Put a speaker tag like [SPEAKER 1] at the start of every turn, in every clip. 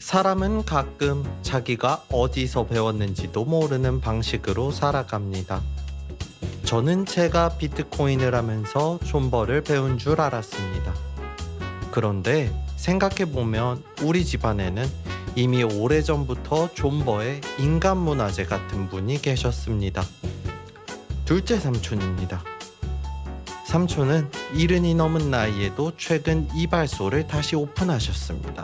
[SPEAKER 1] 사람은 가끔 자기가 어디서 배웠는지도 모르는 방식으로 살아갑니다. 저는 제가 비트코인을 하면서 존버를 배운 줄 알았습니다. 그런데 생각해보면 우리 집안에는 이미 오래전부터 존버의 인간문화재 같은 분이 계셨습니다. 둘째 삼촌입니다. 삼촌은 70이 넘은 나이에도 최근 이발소를 다시 오픈하셨습니다.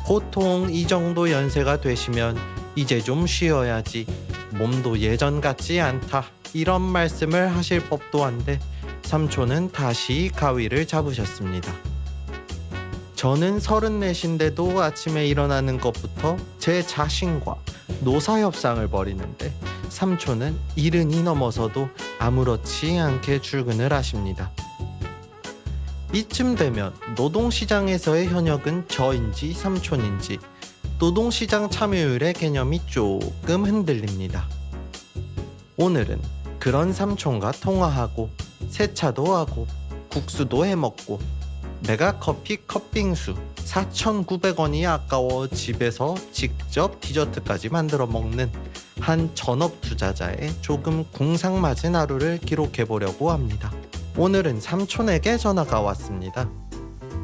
[SPEAKER 1] 보통 이 정도 연세가 되시면 이제 좀 쉬어야지, 몸도 예전 같지 않다, 이런 말씀을 하실 법도 한데 삼촌은 다시 가위를 잡으셨습니다. 저는 34인데도 아침에 일어나는 것부터 제 자신과 노사협상을 벌이는데 삼촌은 70이 넘어서도 아무렇지 않게 출근을 하십니다. 이쯤 되면 노동시장에서의 현역은 저인지 삼촌인지 노동시장 참여율의 개념이 조금 흔들립니다. 오늘은 그런 삼촌과 통화하고 세차도 하고 국수도 해먹고 내가 커피 컵빙수 4,900원이 아까워 집에서 직접 디저트까지 만들어 먹는 한 전업 투자자의 조금 궁상맞은 하루를 기록해보려고 합니다. 오늘은 삼촌에게 전화가 왔습니다.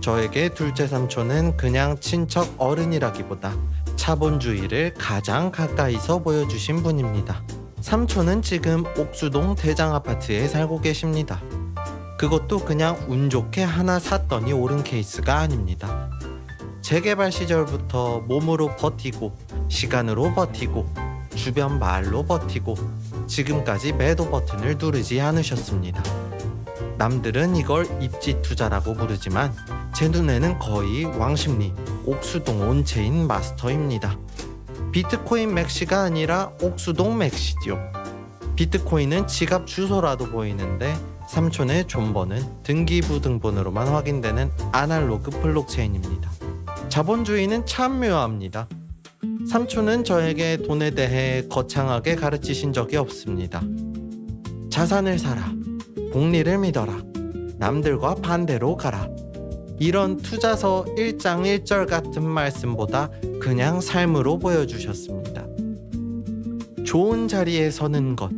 [SPEAKER 1] 저에게 둘째 삼촌은 그냥 친척 어른이라기보다 자본주의를 가장 가까이서 보여주신 분입니다. 삼촌은 지금 옥수동 대장아파트에 살고 계십니다. 그것도 그냥 운 좋게 하나 샀더니 오른 케이스가 아닙니다. 재개발 시절부터 몸으로 버티고 시간으로 버티고 주변 말로 버티고 지금까지 매도 버튼을 누르지 않으셨습니다. 남들은 이걸 입지 투자라고 부르지만 제 눈에는 거의 왕십리 옥수동 온체인 마스터입니다. 비트코인 맥시가 아니라 옥수동 맥시죠. 비트코인은 지갑 주소라도 보이는데 삼촌의 존버는 등기부등본으로만 확인되는 아날로그 블록체인입니다. 자본주의는 참 묘합니다. 삼촌은 저에게 돈에 대해 거창하게 가르치신 적이 없습니다. 자산을 사라, 복리를 믿어라, 남들과 반대로 가라, 이런 투자서 1장 1절 같은 말씀보다 그냥 삶으로 보여주셨습니다. 좋은 자리에 서는 것,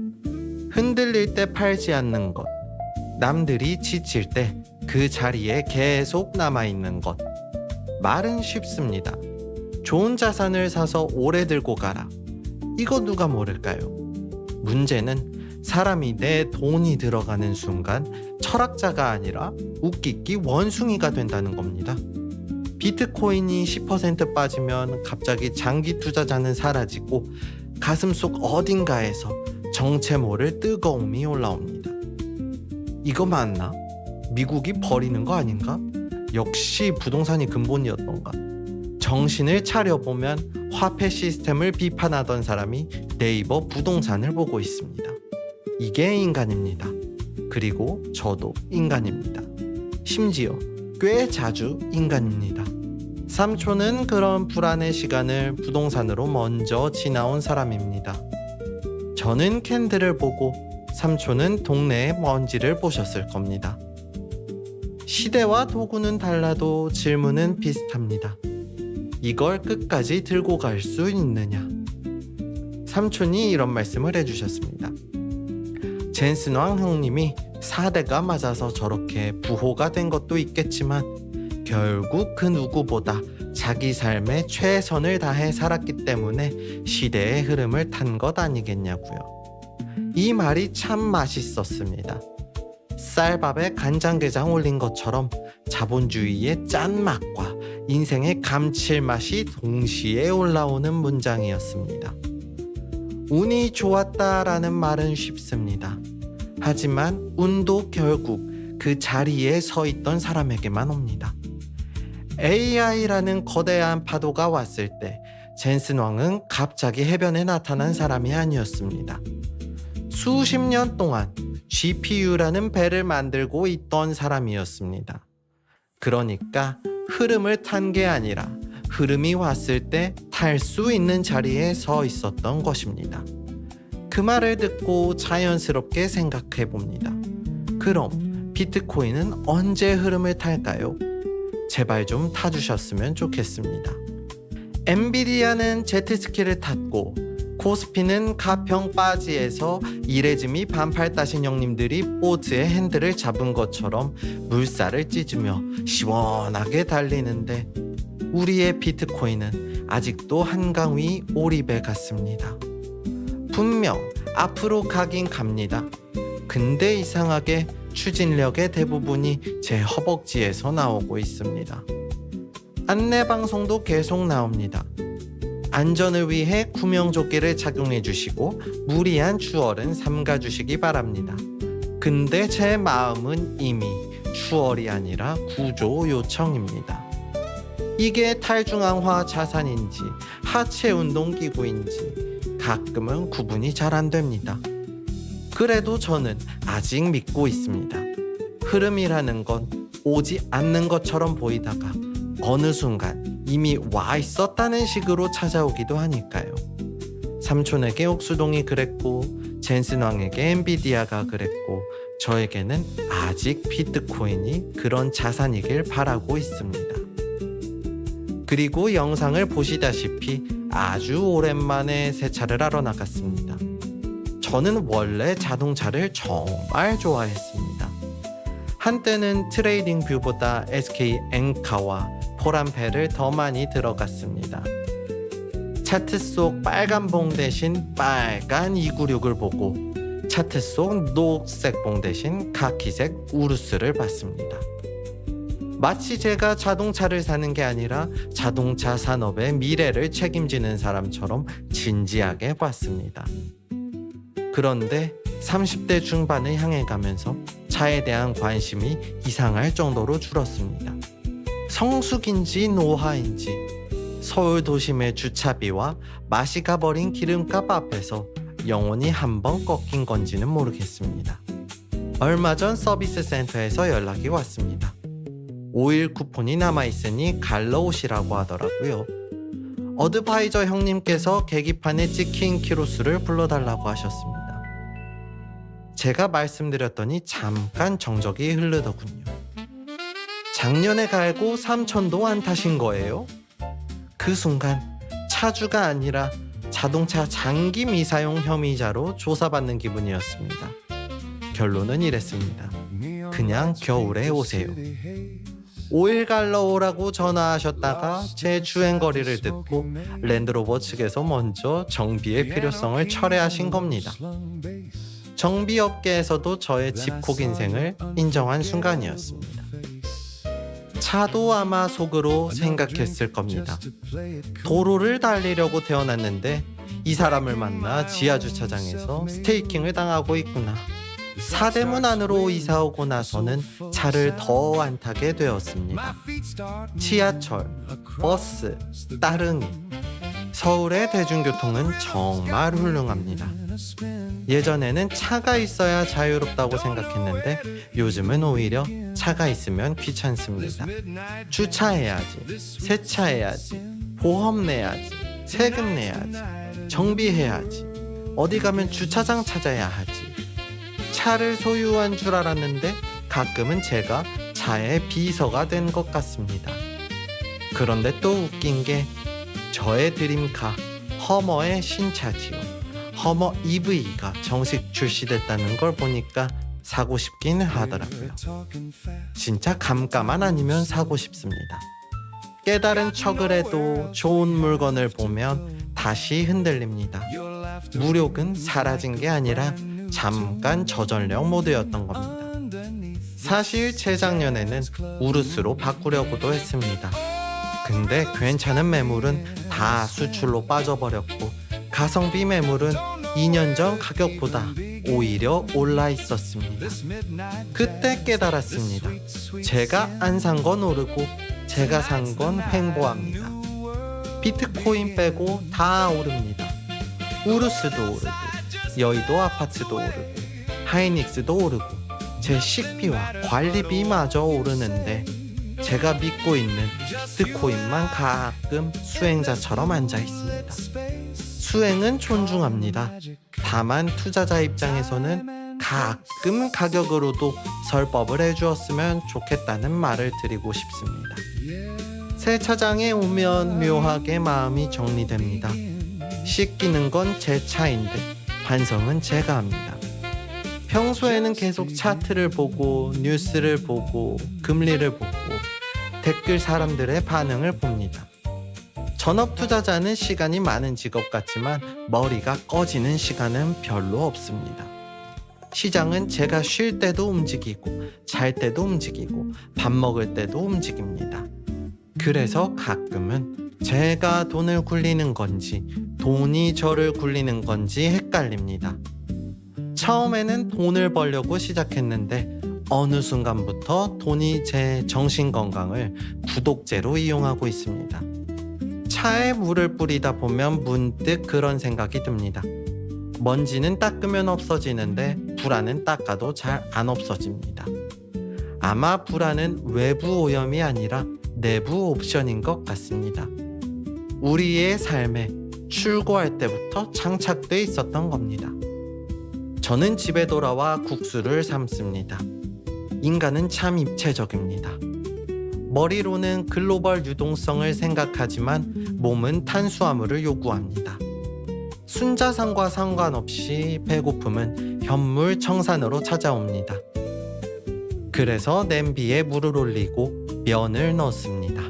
[SPEAKER 1] 흔들릴 때 팔지 않는 것, 남들이 지칠 때 그 자리에 계속 남아있는 것. 말은 쉽습니다. 좋은 자산을 사서 오래 들고 가라. 이거 누가 모를까요? 문제는 사람이 내 돈이 들어가는 순간 철학자가 아니라 웃기기 원숭이가 된다는 겁니다. 비트코인이 10% 빠지면 갑자기 장기 투자자는 사라지고 가슴속 어딘가에서 정체 모를 뜨거움이 올라옵니다. 이거 맞나? 미국이 버리는 거 아닌가? 역시 부동산이 근본이었던가? 정신을 차려보면 화폐 시스템을 비판하던 사람이 네이버 부동산을 보고 있습니다. 이게 인간입니다. 그리고 저도 인간입니다. 심지어 꽤 자주 인간입니다. 삼촌은 그런 불안의 시간을 부동산으로 먼저 지나온 사람입니다. 저는 캔들을 보고 삼촌은 동네의 먼지를 보셨을 겁니다. 시대와 도구는 달라도 질문은 비슷합니다. 이걸 끝까지 들고 갈 수 있느냐? 삼촌이 이런 말씀을 해주셨습니다. 젠슨왕 형님이 4대가 맞아서 저렇게 부호가 된 것도 있겠지만 결국 그 누구보다 자기 삶에 최선을 다해 살았기 때문에 시대의 흐름을 탄 것 아니겠냐고요. 이 말이 참 맛있었습니다. 쌀밥에 간장게장 올린 것처럼 자본주의의 짠맛과 인생의 감칠맛이 동시에 올라오는 문장이었습니다. 운이 좋았다라는 말은 쉽습니다. 하지만 운도 결국 그 자리에 서 있던 사람에게만 옵니다. AI라는 거대한 파도가 왔을 때 젠슨 왕은 갑자기 해변에 나타난 사람이 아니었습니다. 수십 년 동안 GPU라는 배를 만들고 있던 사람이었습니다. 그러니까 흐름을 탄 게 아니라 흐름이 왔을 때 탈 수 있는 자리에 서 있었던 것입니다. 그 말을 듣고 자연스럽게 생각해 봅니다. 그럼 비트코인은 언제 흐름을 탈까요? 제발 좀 타주셨으면 좋겠습니다. 엔비디아는 제트스키를 탔고 코스피는 가평 바지에서 이레즈미 반팔 따신 형님들이 보트의 핸들을 잡은 것처럼 물살을 찢으며 시원하게 달리는데 우리의 비트코인은 아직도 한강 위 오리배 같습니다. 분명 앞으로 가긴 갑니다. 근데 이상하게 추진력의 대부분이 제 허벅지에서 나오고 있습니다. 안내방송도 계속 나옵니다. 안전을 위해 구명조끼를 착용해 주시고 무리한 추월은 삼가 주시기 바랍니다. 근데 제 마음은 이미 추월이 아니라 구조 요청입니다. 이게 탈중앙화 자산인지 하체 운동기구인지 가끔은 구분이 잘 안 됩니다. 그래도 저는 아직 믿고 있습니다. 흐름이라는 건 오지 않는 것처럼 보이다가 어느 순간 이미 와 있었다는 식으로 찾아오기도 하니까요. 삼촌에게 옥수동이 그랬고 젠슨왕에게 엔비디아가 그랬고 저에게는 아직 비트코인이 그런 자산이길 바라고 있습니다. 그리고 영상을 보시다시피 아주 오랜만에 세차를 하러 나갔습니다. 저는 원래 자동차를 정말 좋아했습니다. 한때는 트레이딩 뷰보다 SK 엔카와 포란페를 더 많이 들어갔습니다. 차트 속 빨간 봉 대신 빨간 296을 보고 차트 속 녹색 봉 대신 카키색 우루스를 봤습니다. 마치 제가 자동차를 사는 게 아니라 자동차 산업의 미래를 책임지는 사람처럼 진지하게 봤습니다. 그런데 30대 중반을 향해 가면서 차에 대한 관심이 이상할 정도로 줄었습니다. 성숙인지 노화인지 서울 도심의 주차비와 맛이 가버린 기름값 앞에서 영혼이 한번 꺾인 건지는 모르겠습니다. 얼마 전 서비스 센터에서 연락이 왔습니다. 5일 쿠폰이 남아있으니 갈러 오시라고 하더라고요. 어드바이저 형님께서 계기판에 찍힌 키로수를 불러달라고 하셨습니다. 제가 말씀드렸더니 잠깐 정적이 흐르더군요. 작년에 갈고 3천도 안 타신 거예요? 그 순간 차주가 아니라 자동차 장기 미사용 혐의자로 조사받는 기분이었습니다. 결론은 이랬습니다. 그냥 겨울에 오세요. 5일 갈러 오라고 전화하셨다가 제 주행거리를 듣고 랜드로버 측에서 먼저 정비의 필요성을 철회하신 겁니다. 정비업계에서도 저의 집콕 인생을 인정한 순간이었습니다. 차도 아마 속으로 생각했을 겁니다. 도로를 달리려고 태어났는데 이 사람을 만나 지하주차장에서 스테이킹을 당하고 있구나. 사대문 안으로 이사오고 나서는 차를 더 안 타게 되었습니다. 지하철, 버스, 따릉이. 서울의 대중교통은 정말 훌륭합니다. 예전에는 차가 있어야 자유롭다고 생각했는데 요즘은 오히려 차가 있으면 귀찮습니다. 주차해야지, 세차해야지, 보험 내야지, 세금 내야지, 정비해야지, 어디 가면 주차장 찾아야 하지. 차를 소유한 줄 알았는데 가끔은 제가 차의 비서가 된 것 같습니다. 그런데 또 웃긴 게 저의 드림카 허머의 신차지요. 허머 EV가 정식 출시됐다는 걸 보니까 사고 싶긴 하더라고요. 진짜 감가만 아니면 사고 싶습니다. 깨달은 척을 해도 좋은 물건을 보면 다시 흔들립니다. 무력은 사라진 게 아니라 잠깐 저전력 모드였던 겁니다. 사실 재작년에는 우르스로 바꾸려고도 했습니다. 근데 괜찮은 매물은 다 수출로 빠져버렸고 가성비 매물은 2년 전 가격보다 오히려 올라 있었습니다. 그때 깨달았습니다. 제가 안 산 건 오르고 제가 산 건 횡보합니다. 비트코인 빼고 다 오릅니다. 우르스도 오르고 여의도 아파트도 오르고 하이닉스도 오르고 제 식비와 관리비마저 오르는데 제가 믿고 있는 비트코인만 가끔 수행자처럼 앉아 있습니다. 수행은 존중합니다. 다만 투자자 입장에서는 가끔 가격으로도 설법을 해주었으면 좋겠다는 말을 드리고 싶습니다. 세차장에 오면 묘하게 마음이 정리됩니다. 씻기는 건 제 차인데 반성은 제가 합니다. 평소에는 계속 차트를 보고 뉴스를 보고 금리를 보고 댓글 사람들의 반응을 봅니다. 전업 투자자는 시간이 많은 직업 같지만 머리가 꺼지는 시간은 별로 없습니다. 시장은 제가 쉴 때도 움직이고 잘 때도 움직이고 밥 먹을 때도 움직입니다. 그래서 가끔은 제가 돈을 굴리는 건지 돈이 저를 굴리는 건지 헷갈립니다. 처음에는 돈을 벌려고 시작했는데 어느 순간부터 돈이 제 정신건강을 구독제로 이용하고 있습니다. 차에 물을 뿌리다 보면 문득 그런 생각이 듭니다. 먼지는 닦으면 없어지는데 불안은 닦아도 잘 안 없어집니다. 아마 불안은 외부 오염이 아니라 내부 옵션인 것 같습니다. 우리의 삶에 출고할 때부터 장착돼 있었던 겁니다. 저는 집에 돌아와 국수를 삶습니다. 인간은 참 입체적입니다. 머리로는 글로벌 유동성을 생각하지만 몸은 탄수화물을 요구합니다. 순자산과 상관없이 배고픔은 현물 청산으로 찾아옵니다. 그래서 냄비에 물을 올리고 면을 넣습니다.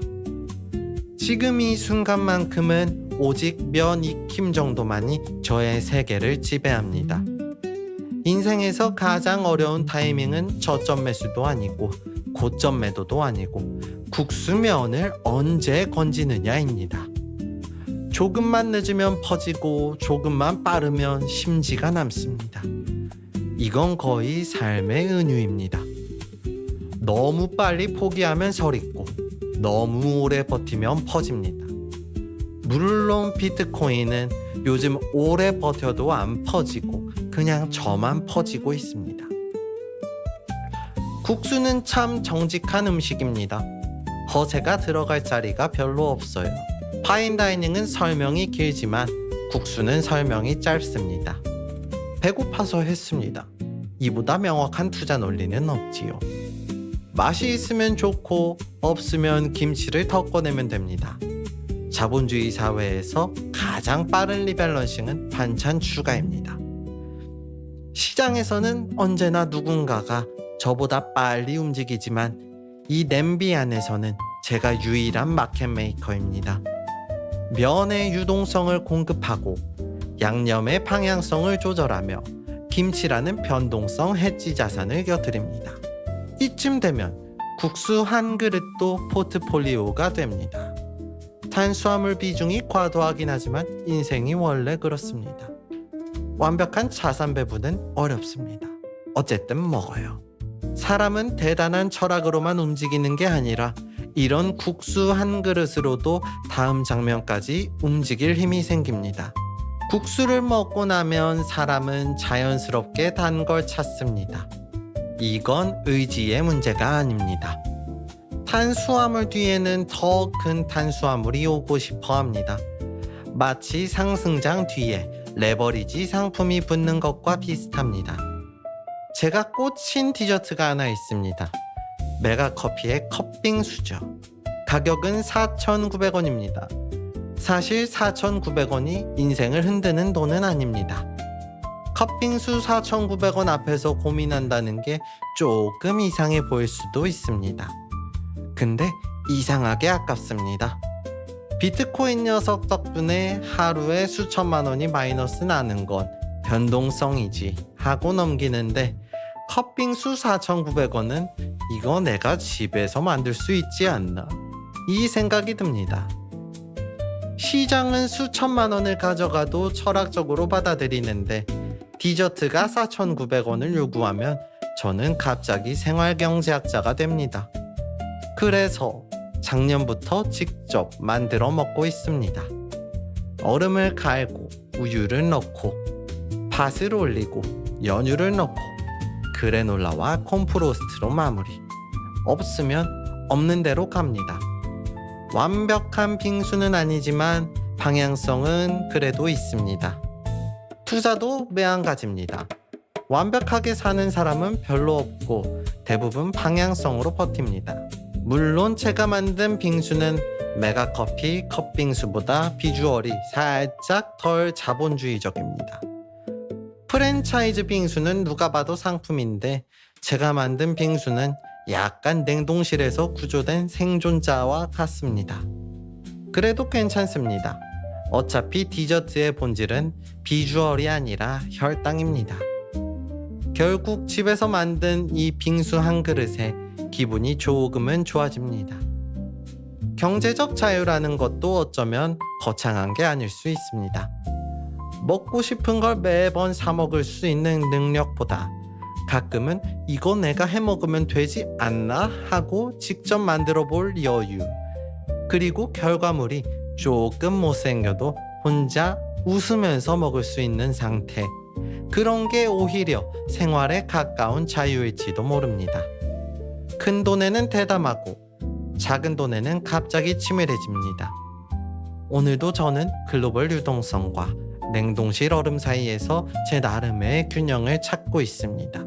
[SPEAKER 1] 지금 이 순간만큼은 오직 면 익힘 정도만이 저의 세계를 지배합니다. 인생에서 가장 어려운 타이밍은 저점 매수도 아니고 고점 매도도 아니고 국수면을 언제 건지느냐입니다. 조금만 늦으면 퍼지고 조금만 빠르면 심지가 남습니다. 이건 거의 삶의 은유입니다. 너무 빨리 포기하면 설익고 너무 오래 버티면 퍼집니다. 물론 비트코인은 요즘 오래 버텨도 안 퍼지고 그냥 저만 퍼지고 있습니다. 국수는 참 정직한 음식입니다. 허세가 들어갈 자리가 별로 없어요. 파인다이닝은 설명이 길지만 국수는 설명이 짧습니다. 배고파서 했습니다. 이보다 명확한 투자 논리는 없지요. 맛이 있으면 좋고 없으면 김치를 더 꺼내면 됩니다. 자본주의 사회에서 가장 빠른 리밸런싱은 반찬 추가입니다. 시장에서는 언제나 누군가가 저보다 빨리 움직이지만 이 냄비 안에서는 제가 유일한 마켓 메이커입니다. 면의 유동성을 공급하고 양념의 방향성을 조절하며 김치라는 변동성 해지 자산을 곁들입니다. 이쯤 되면 국수 한 그릇도 포트폴리오가 됩니다. 탄수화물 비중이 과도하긴 하지만 인생이 원래 그렇습니다. 완벽한 자산 배분은 어렵습니다. 어쨌든 먹어요. 사람은 대단한 철학으로만 움직이는 게 아니라 이런 국수 한 그릇으로도 다음 장면까지 움직일 힘이 생깁니다. 국수를 먹고 나면 사람은 자연스럽게 단 걸 찾습니다. 이건 의지의 문제가 아닙니다. 탄수화물 뒤에는 더 큰 탄수화물이 오고 싶어 합니다. 마치 상승장 뒤에 레버리지 상품이 붙는 것과 비슷합니다. 제가 꽂힌 디저트가 하나 있습니다. 메가커피의 컵빙수죠. 가격은 4,900원입니다. 사실 4,900원이 인생을 흔드는 돈은 아닙니다. 컵빙수 4,900원 앞에서 고민한다는 게 조금 이상해 보일 수도 있습니다. 근데 이상하게 아깝습니다. 비트코인 녀석 덕분에 하루에 수천만 원이 마이너스 나는 건 변동성이지 하고 넘기는데 컵빙수 4,900원은 이거 내가 집에서 만들 수 있지 않나 이 생각이 듭니다. 시장은 수천만 원을 가져가도 철학적으로 받아들이는데 디저트가 4,900원을 요구하면 저는 갑자기 생활경제학자가 됩니다. 그래서 작년부터 직접 만들어 먹고 있습니다. 얼음을 갈고 우유를 넣고 팥을 올리고 연유를 넣고 그래놀라와 콘프로스트로 마무리. 없으면 없는 대로 갑니다. 완벽한 빙수는 아니지만 방향성은 그래도 있습니다. 투자도 매한가지입니다. 완벽하게 사는 사람은 별로 없고 대부분 방향성으로 버팁니다. 물론 제가 만든 빙수는 메가커피 컵빙수보다 비주얼이 살짝 덜 자본주의적입니다. 프랜차이즈 빙수는 누가 봐도 상품인데 제가 만든 빙수는 약간 냉동실에서 구조된 생존자와 같습니다. 그래도 괜찮습니다. 어차피 디저트의 본질은 비주얼이 아니라 혈당입니다. 결국 집에서 만든 이 빙수 한 그릇에 기분이 조금은 좋아집니다. 경제적 자유라는 것도 어쩌면 거창한 게 아닐 수 있습니다. 먹고 싶은 걸 매번 사 먹을 수 있는 능력보다 가끔은 이거 내가 해 먹으면 되지 않나 하고 직접 만들어 볼 여유, 그리고 결과물이 조금 못생겨도 혼자 웃으면서 먹을 수 있는 상태, 그런 게 오히려 생활에 가까운 자유일지도 모릅니다. 큰 돈에는 대담하고 작은 돈에는 갑자기 치밀해집니다. 오늘도 저는 글로벌 유동성과 냉동실 얼음 사이에서 제 나름의 균형을 찾고 있습니다.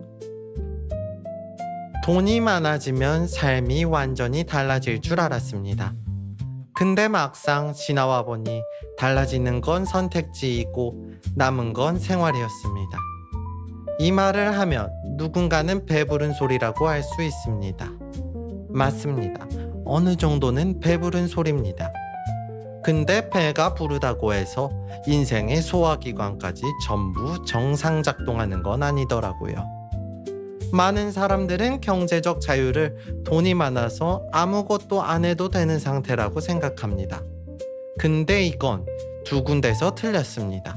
[SPEAKER 1] 돈이 많아지면 삶이 완전히 달라질 줄 알았습니다. 근데 막상 지나와 보니 달라지는 건 선택지이고 남은 건 생활이었습니다. 이 말을 하면 누군가는 배부른 소리라고 할 수 있습니다. 맞습니다. 어느 정도는 배부른 소리입니다. 근데 배가 부르다고 해서 인생의 소화기관까지 전부 정상 작동하는 건 아니더라고요. 많은 사람들은 경제적 자유를 돈이 많아서 아무것도 안 해도 되는 상태라고 생각합니다. 근데 이건 두 군데서 틀렸습니다.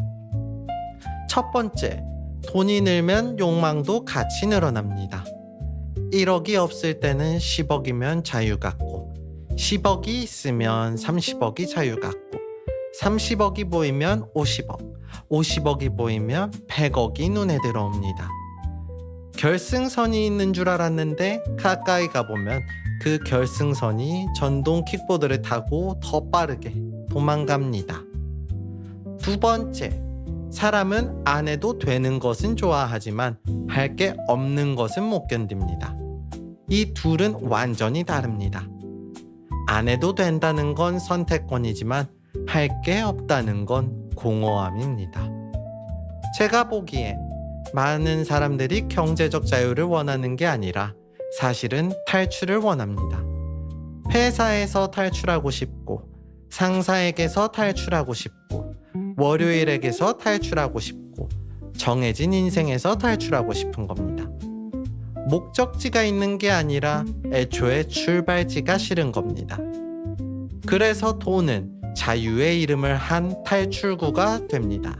[SPEAKER 1] 첫 번째, 돈이 늘면 욕망도 같이 늘어납니다. 1억이 없을 때는 10억이면 자유 같고 10억이 있으면 30억이 자유 같고 30억이 보이면 50억, 50억이 보이면 100억이 눈에 들어옵니다. 결승선이 있는 줄 알았는데 가까이 가보면 그 결승선이 전동 킥보드를 타고 더 빠르게 도망갑니다. 두 번째, 사람은 안 해도 되는 것은 좋아하지만 할 게 없는 것은 못 견딥니다. 이 둘은 완전히 다릅니다. 안 해도 된다는 건 선택권이지만 할 게 없다는 건 공허함입니다. 제가 보기엔 많은 사람들이 경제적 자유를 원하는 게 아니라 사실은 탈출을 원합니다. 회사에서 탈출하고 싶고 상사에게서 탈출하고 싶고 월요일에게서 탈출하고 싶고 정해진 인생에서 탈출하고 싶은 겁니다. 목적지가 있는 게 아니라 애초에 출발지가 싫은 겁니다. 그래서 돈은 자유의 이름을 한 탈출구가 됩니다.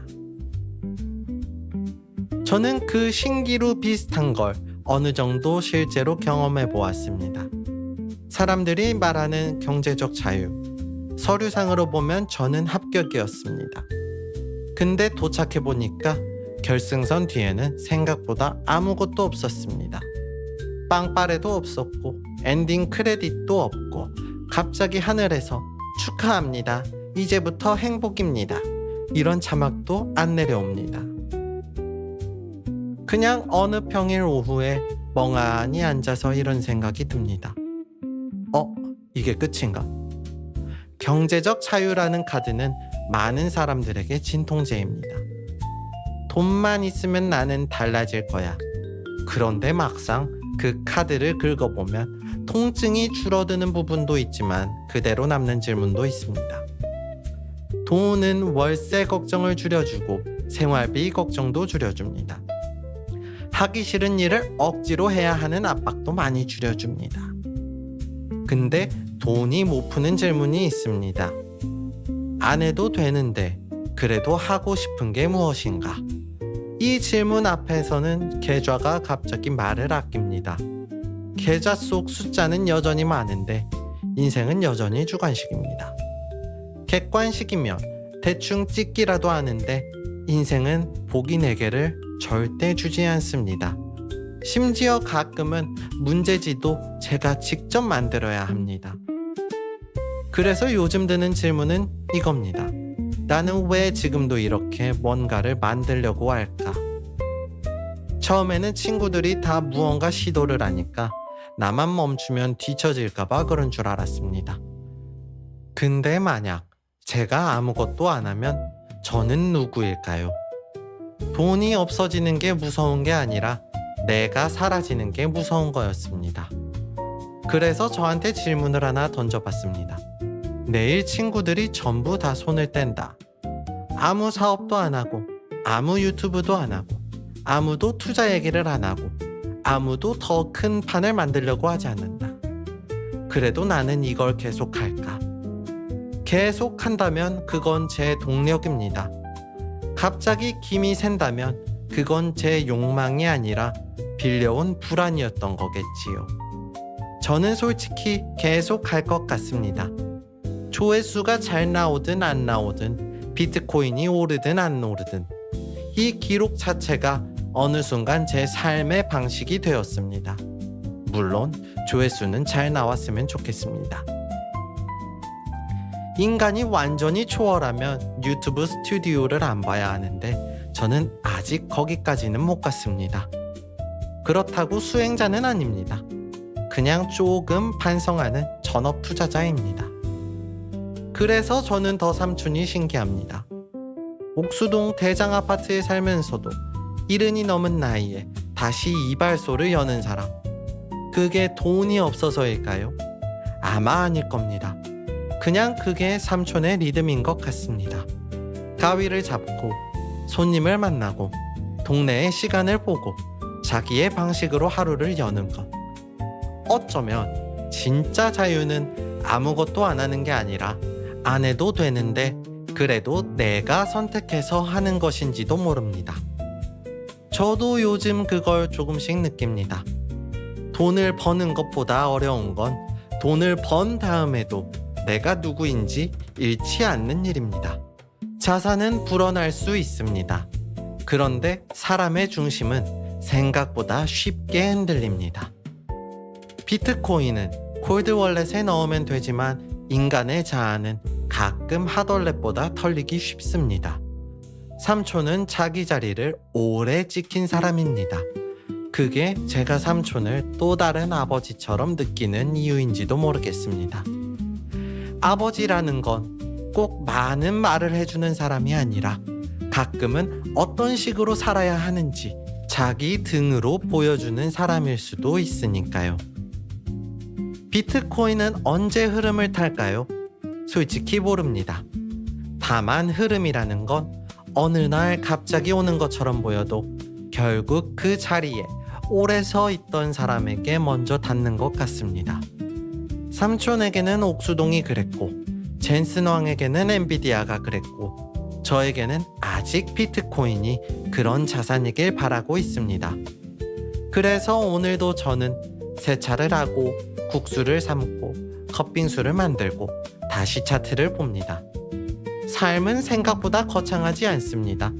[SPEAKER 1] 저는 그 신기루 비슷한 걸 어느 정도 실제로 경험해 보았습니다. 사람들이 말하는 경제적 자유, 서류상으로 보면 저는 합격이었습니다. 근데 도착해 보니까 결승선 뒤에는 생각보다 아무것도 없었습니다. 빵빠레도 없었고 엔딩 크레딧도 없고 갑자기 하늘에서 축하합니다. 이제부터 행복입니다. 이런 자막도 안 내려옵니다. 그냥 어느 평일 오후에 멍하니 앉아서 이런 생각이 듭니다. 이게 끝인가? 경제적 자유라는 카드는 많은 사람들에게 진통제입니다. 돈만 있으면 나는 달라질 거야. 그런데 막상 그 카드를 긁어보면 통증이 줄어드는 부분도 있지만 그대로 남는 질문도 있습니다. 돈은 월세 걱정을 줄여주고 생활비 걱정도 줄여줍니다. 하기 싫은 일을 억지로 해야 하는 압박도 많이 줄여줍니다. 근데 돈이 못 푸는 질문이 있습니다. 안 해도 되는데 그래도 하고 싶은 게 무엇인가? 이 질문 앞에서는 계좌가 갑자기 말을 아낍니다. 계좌 속 숫자는 여전히 많은데 인생은 여전히 주관식입니다. 객관식이면 대충 찍기라도 하는데 인생은 보기 4개를 절대 주지 않습니다. 심지어 가끔은 문제지도 제가 직접 만들어야 합니다. 그래서 요즘 드는 질문은 이겁니다. 나는 왜 지금도 이렇게 뭔가를 만들려고 할까? 처음에는 친구들이 다 무언가 시도를 하니까 나만 멈추면 뒤처질까봐 그런 줄 알았습니다. 근데 만약 제가 아무것도 안 하면 저는 누구일까요? 돈이 없어지는 게 무서운 게 아니라 내가 사라지는 게 무서운 거였습니다. 그래서 저한테 질문을 하나 던져봤습니다. 내일 친구들이 전부 다 손을 뗀다. 아무 사업도 안 하고, 아무 유튜브도 안 하고, 아무도 투자 얘기를 안 하고, 아무도 더 큰 판을 만들려고 하지 않는다. 그래도 나는 이걸 계속할까? 계속한다면 그건 제 동력입니다. 갑자기 김이 샌다면 그건 제 욕망이 아니라 빌려온 불안이었던 거겠지요. 저는 솔직히 계속 할 것 같습니다. 조회수가 잘 나오든 안 나오든 비트코인이 오르든 안 오르든 이 기록 자체가 어느 순간 제 삶의 방식이 되었습니다. 물론 조회수는 잘 나왔으면 좋겠습니다. 인간이 완전히 초월하면 유튜브 스튜디오를 안 봐야 하는데 저는 아직 거기까지는 못 갔습니다. 그렇다고 수행자는 아닙니다. 그냥 조금 반성하는 전업 투자자입니다. 그래서 저는 더 삼촌이 신기합니다. 옥수동 대장 아파트에 살면서도 70이 넘은 나이에 다시 이발소를 여는 사람. 그게 돈이 없어서일까요? 아마 아닐 겁니다. 그냥 그게 삼촌의 리듬인 것 같습니다. 가위를 잡고 손님을 만나고 동네의 시간을 보고 자기의 방식으로 하루를 여는 것. 어쩌면 진짜 자유는 아무것도 안 하는 게 아니라 안 해도 되는데 그래도 내가 선택해서 하는 것인지도 모릅니다. 저도 요즘 그걸 조금씩 느낍니다. 돈을 버는 것보다 어려운 건 돈을 번 다음에도 내가 누구인지 잃지 않는 일입니다. 자산은 불어날 수 있습니다. 그런데 사람의 중심은 생각보다 쉽게 흔들립니다. 비트코인은 콜드월렛에 넣으면 되지만 인간의 자아는 가끔 핫월렛보다 털리기 쉽습니다. 삼촌은 자기 자리를 오래 지킨 사람입니다. 그게 제가 삼촌을 또 다른 아버지처럼 느끼는 이유인지도 모르겠습니다. 아버지라는 건 꼭 많은 말을 해주는 사람이 아니라 가끔은 어떤 식으로 살아야 하는지 자기 등으로 보여주는 사람일 수도 있으니까요. 비트코인은 언제 흐름을 탈까요? 솔직히 모릅니다. 다만 흐름이라는 건 어느 날 갑자기 오는 것처럼 보여도 결국 그 자리에 오래 서 있던 사람에게 먼저 닿는 것 같습니다. 삼촌에게는 옥수동이 그랬고 젠슨 왕에게는 엔비디아가 그랬고 저에게는 아직 비트코인이 그런 자산이길 바라고 있습니다. 그래서 오늘도 저는 세차를 하고 국수를 삶고 컵빙수를 만들고 다시 차트를 봅니다. 삶은 생각보다 거창하지 않습니다.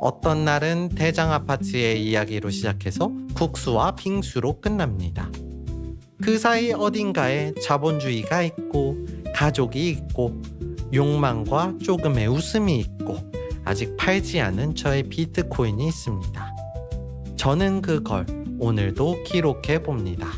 [SPEAKER 1] 어떤 날은 대장 아파트의 이야기로 시작해서 국수와 빙수로 끝납니다. 그 사이 어딘가에 자본주의가 있고 가족이 있고 욕망과 조금의 웃음이 있고 아직 팔지 않은 저의 비트코인이 있습니다. 저는 그걸 오늘도 기록해 봅니다.